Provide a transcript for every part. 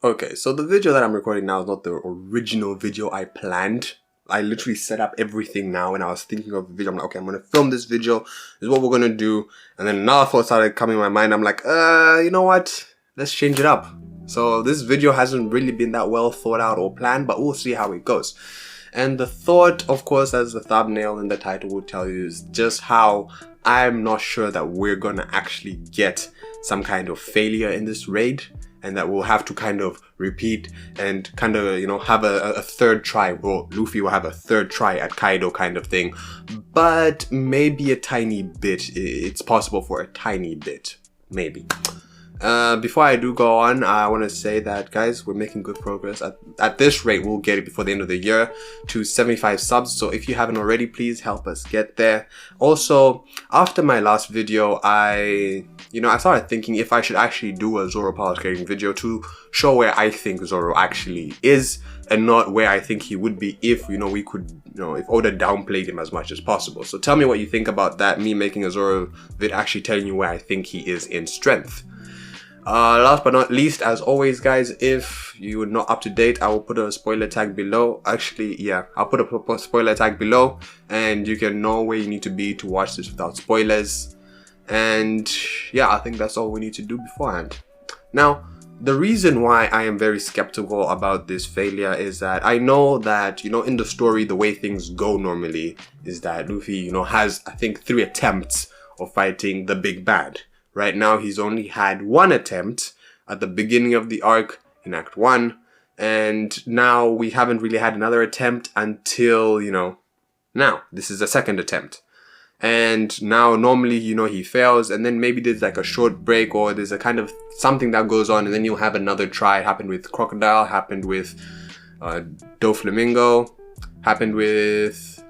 Okay, so the video that I'm recording now is not the original video I planned. I literally set up everything now and I was thinking of the video. I'm like, okay, I'm going to film this video. This is what we're going to do. And then another thought started coming in my mind. I'm like, you know what? Let's change it up. So this video hasn't really been that well thought out or planned, but we'll see how it goes. And the thought, of course, as the thumbnail and the title will tell you, is just how I'm not sure that we're going to actually get some kind of failure in this raid. And that we'll have to kind of repeat and kind of, you know, have a third try. Well, Luffy will have a third try at Kaido kind of thing. But maybe a tiny bit. It's possible for a tiny bit. Maybe. Before I do go on, I want to say that, guys, we're making good progress. At this rate, we'll get it before the end of the year to 75 subs. So if you haven't already, please help us get there. Also, after my last video, I started thinking if I should actually do a Zoro power scaling video to show where I think Zoro actually is and not where I think he would be if, we could, if Oda downplayed him as much as possible. So tell me what you think about that, me making a Zoro vid actually telling you where I think he is in strength. Last but not least, as always, guys, if you're not up to date, I will put a spoiler tag below. Actually, yeah, I'll put a spoiler tag below and you can know where you need to be to watch this without spoilers. And yeah, I think that's all we need to do beforehand. Now, the reason why I am very skeptical about this failure is that I know that, in the story, the way things go normally is that Luffy, has, I think, 3 attempts of fighting the big bad. Right now, he's only had 1 attempt at the beginning of the arc in Act 1. And now we haven't really had another attempt until, now. This is the 2nd attempt. And now normally, he fails and then maybe there's like a short break or there's a kind of something that goes on and then you'll have another try. It happened with Crocodile, happened with Doflamingo, happened with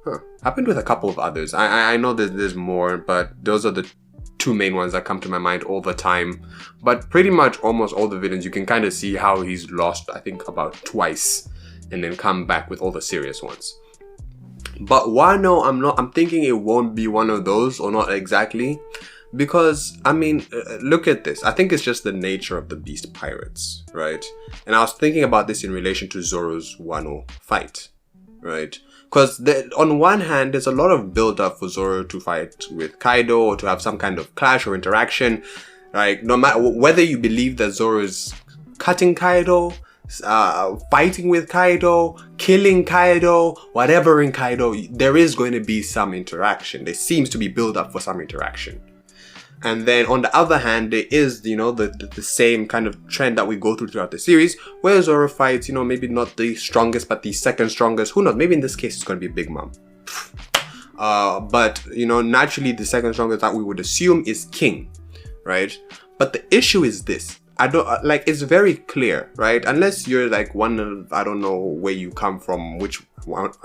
a couple of others. I know that there's more, but those are the 2 main ones that come to my mind all the time. But pretty much almost all the villains, you can kind of see how he's lost, I think, about twice and then come back with all the serious ones. But Wano, I'm thinking it won't be one of those, or not exactly, because, look at this. I think it's just the nature of the Beast Pirates, right? And I was thinking about this in relation to Zoro's Wano fight, right? Because on one hand, there's a lot of build-up for Zoro to fight with Kaido or to have some kind of clash or interaction. Like, no matter whether you believe that Zoro is cutting Kaido, fighting with Kaido, killing Kaido, whatever in Kaido, there is going to be some interaction. There seems to be build-up for some interaction. And then on the other hand, there is, the same kind of trend that we go through throughout the series, where Zoro fights, maybe not the strongest, but the 2nd strongest. Who knows? Maybe in this case, it's going to be Big Mom. But, naturally, the 2nd strongest that we would assume is King, right? But the issue is this. It's very clear, right? Unless you're like one of, I don't know where you come from, which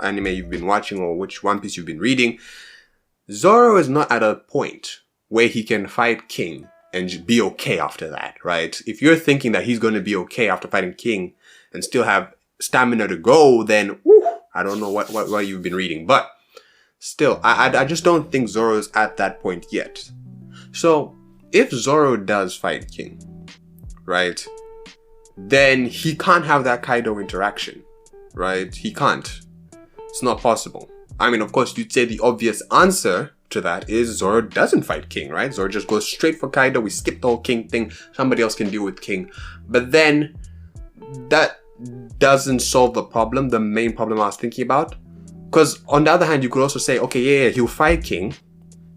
anime you've been watching or which One Piece you've been reading. Zoro is not at a point where he can fight King and be okay after that, right? If you're thinking that he's going to be okay after fighting King and still have stamina to go, then I don't know what you've been reading. But still, I just don't think Zoro's at that point yet. So if Zoro does fight King, right, then he can't have that Kaido interaction, right? He can't. It's not possible. Of course, you'd say the obvious answer to that is Zoro doesn't fight King, right? Zoro just goes straight for Kaido. We skip the whole King thing. Somebody else can deal with King. But then that doesn't solve the problem, the main problem I was thinking about. Because on the other hand, you could also say, okay, yeah, he'll fight King.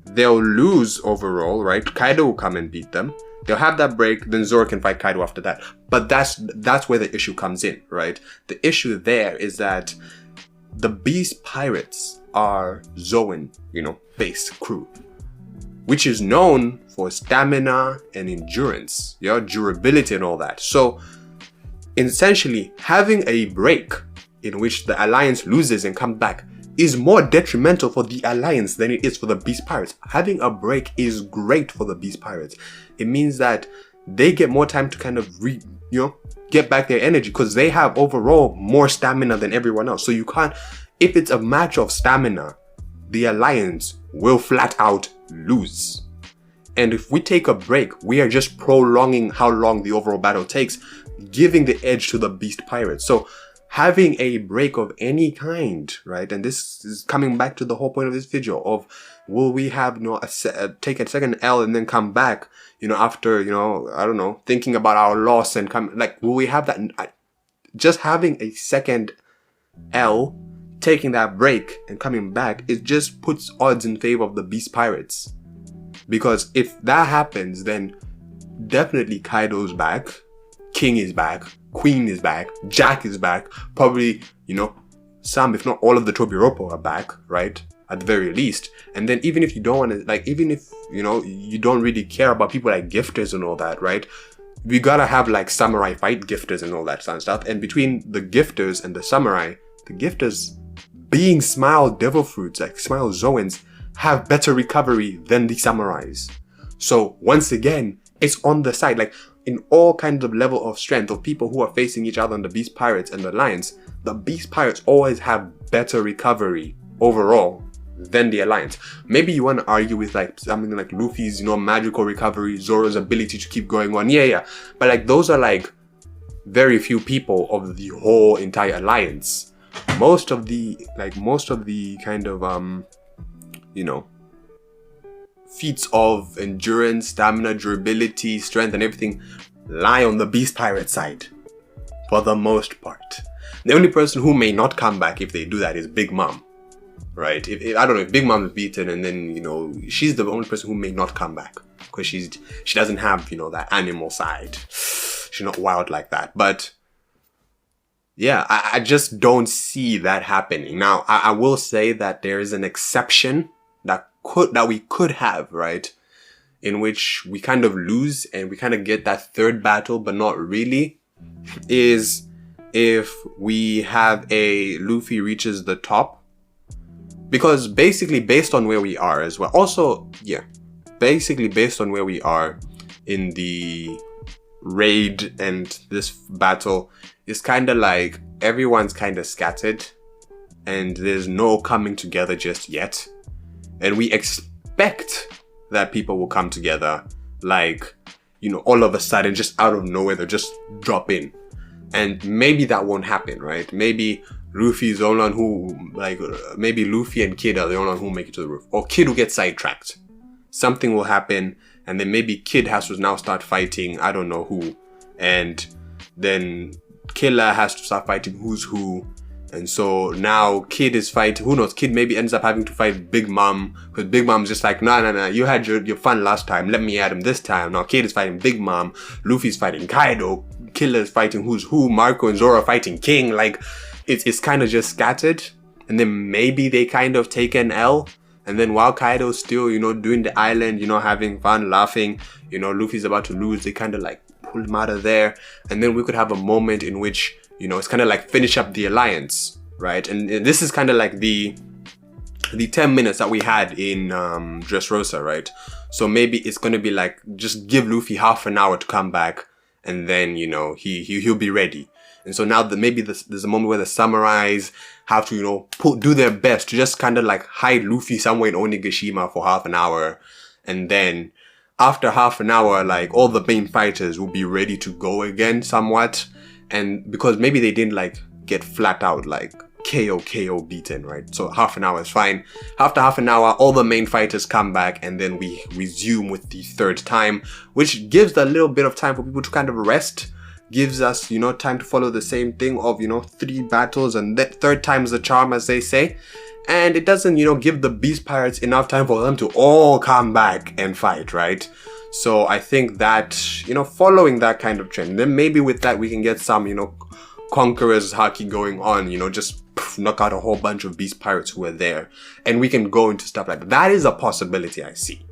They'll lose overall, right? Kaido will come and beat them. They'll have that break, then Zoro can fight Kaido after that. But that's where the issue comes in, right? The issue there is that the Beast Pirates are Zoan, based crew, which is known for stamina and endurance, durability and all that. So essentially, having a break in which the Alliance loses and comes back is more detrimental for the Alliance than it is for the Beast Pirates. Having a break is great for the Beast Pirates. It means that they get more time to kind of get back their energy because they have overall more stamina than everyone else. So you can't, if it's a match of stamina, the Alliance will flat out lose. And if we take a break, we are just prolonging how long the overall battle takes, giving the edge to the beast pirates. So having a break of any kind, right? And this is coming back to the whole point of this video of, will we have, take a second L and then come back, after, I don't know, thinking about our loss and come, like, will we have that? Just having a second L, taking that break and coming back, it just puts odds in favor of the beast pirates. Because if that happens, then definitely Kaido's back, King is back, Queen is back, Jack is back, probably, some, if not all of the Tobiropo are back, right? At the very least. And then even if you don't want to, like, even if, you don't really care about people like gifters and all that, right? We gotta have like samurai fight gifters and all that kind of stuff. And between the gifters and the samurai, the gifters being Smile Devil Fruits, like Smile Zoans, have better recovery than the samurais. So once again, it's on the side, like in all kinds of level of strength of people who are facing each other on the Beast Pirates and the Alliance, the Beast Pirates always have better recovery overall than the Alliance. Maybe you want to argue with like something like Luffy's, magical recovery, Zoro's ability to keep going on. Yeah. But like those are like very few people of the whole entire Alliance. Most of the kind of feats of endurance, stamina, durability, strength, and everything lie on the Beast Pirate side for the most part. The only person who may not come back if they do that is Big Mom, right? If I don't know, if Big Mom is beaten and then she's the only person who may not come back because she doesn't have that animal side. She's not wild like that. But yeah, I just don't see that happening. Now I will say that there is an exception that we could have, right? In which we kind of lose and we kind of get that third battle, but not really, is if we have a Luffy reaches the top. Because basically based on where we are as well. Also, yeah, basically based on where we are in the raid and this battle, it's kind of like everyone's kind of scattered and there's no coming together just yet. And we expect that people will come together, like, all of a sudden, just out of nowhere, they'll just drop in. And maybe that won't happen, right? Maybe Luffy's the only one who, maybe Luffy and Kid are the only one who make it to the roof. Or Kid will get sidetracked. Something will happen, and then maybe Kid has to now start fighting, I don't know who. And then Killer has to start fighting who's who. And so now Kid is fighting, who knows, Kid maybe ends up having to fight Big Mom, because Big Mom's just like, no, you had your fun last time, let me add him this time. Now Kid is fighting Big Mom, Luffy's fighting Kaido, Killer's fighting who's who, Marco and Zoro are fighting King. Like, it's kind of just scattered. And then maybe they kind of take an L. And then while Kaido's still, doing the island, having fun, laughing, Luffy's about to lose, they kind of like pull him out of there. And then we could have a moment in which, it's kind of like finish up the Alliance, right? And this is kind of like the 10 minutes that we had in Dressrosa, right? So maybe it's going to be like, just give Luffy half an hour to come back, and then, he'll be ready. And so now maybe there's a moment where the samurais have to, do their best to just kind of like hide Luffy somewhere in Onigashima for half an hour. And then after half an hour, like all the main fighters will be ready to go again somewhat. And because maybe they didn't like get flat out like KO beaten, right? So half an hour is fine. After half an hour, all the main fighters come back and then we resume with the third time, which gives a little bit of time for people to kind of rest. Gives us, time to follow the same thing of, 3 battles, and that third time is the charm, as they say. And it doesn't, give the Beast Pirates enough time for them to all come back and fight, right? So I think that, following that kind of trend, then maybe with that we can get some, Conqueror's Haki going on, just knock out a whole bunch of Beast Pirates who are there. And we can go into stuff like that. That is a possibility I see.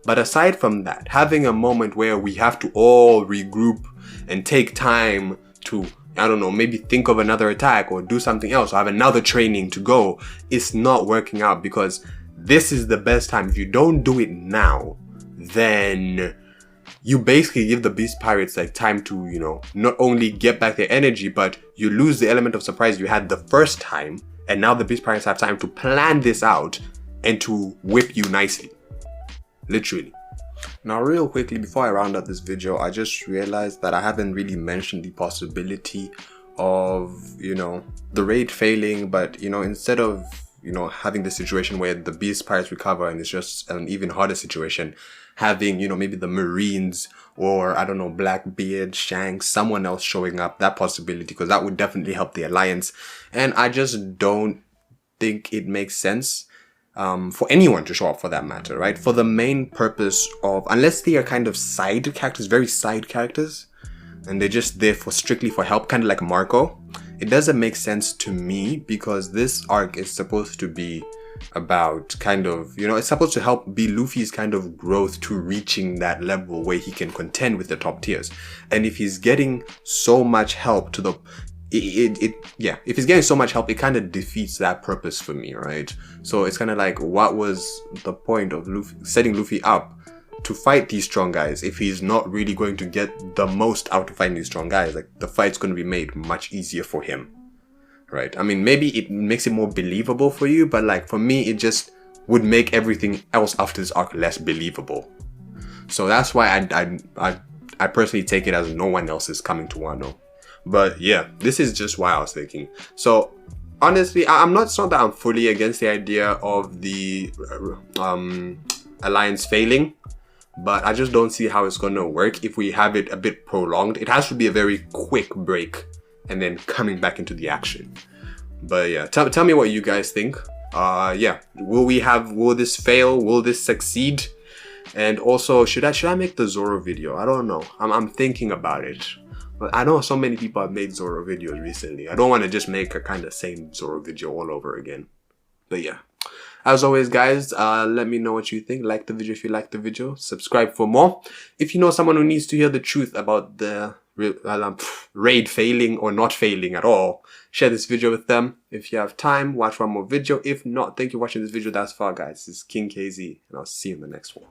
But aside from that, having a moment where we have to all regroup and take time to, I don't know, maybe think of another attack or do something else or have another training to go, it's not working out, because this is the best time. If you don't do it now, then you basically give the Beast Pirates like time to, not only get back their energy, but you lose the element of surprise you had the first time. And now the Beast Pirates have time to plan this out and to whip you nicely. Literally. Now, real quickly, before I round up this video, I just realized that I haven't really mentioned the possibility of, the raid failing, but, instead of, having the situation where the beast pirates recover and it's just an even harder situation, having, maybe the Marines or, I don't know, Blackbeard, Shanks, someone else showing up, that possibility, because that would definitely help the alliance. And I just don't think it makes sense for anyone to show up, for that matter, right? For the main purpose of, unless they are kind of side characters, very side characters, and they're just there for strictly for help, kind of like Marco, it doesn't make sense to me, because this arc is supposed to be about kind of, it's supposed to help be Luffy's kind of growth to reaching that level where he can contend with the top tiers. And if he's getting so much help to the if he's getting so much help, it kind of defeats that purpose for me, right? So it's kind of like, what was the point of Luffy setting Luffy up to fight these strong guys if he's not really going to get the most out of fighting these strong guys? Like, the fight's going to be made much easier for him, right? I mean, maybe it makes it more believable for you, but like for me, it just would make everything else after this arc less believable. So that's why I personally take it as no one else is coming to Wano. But yeah, this is just why I was thinking. So honestly, it's not that I'm fully against the idea of the alliance failing, but I just don't see how it's going to work if we have it a bit prolonged. It has to be a very quick break and then coming back into the action. But yeah, tell me what you guys think. Yeah, will this fail? Will this succeed? And also, should I make the Zoro video? I don't know. I'm thinking about it. But I know so many people have made Zoro videos recently. I don't want to just make a kind of same Zoro video all over again. But yeah. As always, guys, let me know what you think. Like the video if you like the video. Subscribe for more. If you know someone who needs to hear the truth about the raid failing or not failing at all, share this video with them. If you have time, watch one more video. If not, thank you for watching this video thus far, guys. This is King KZ, and I'll see you in the next one.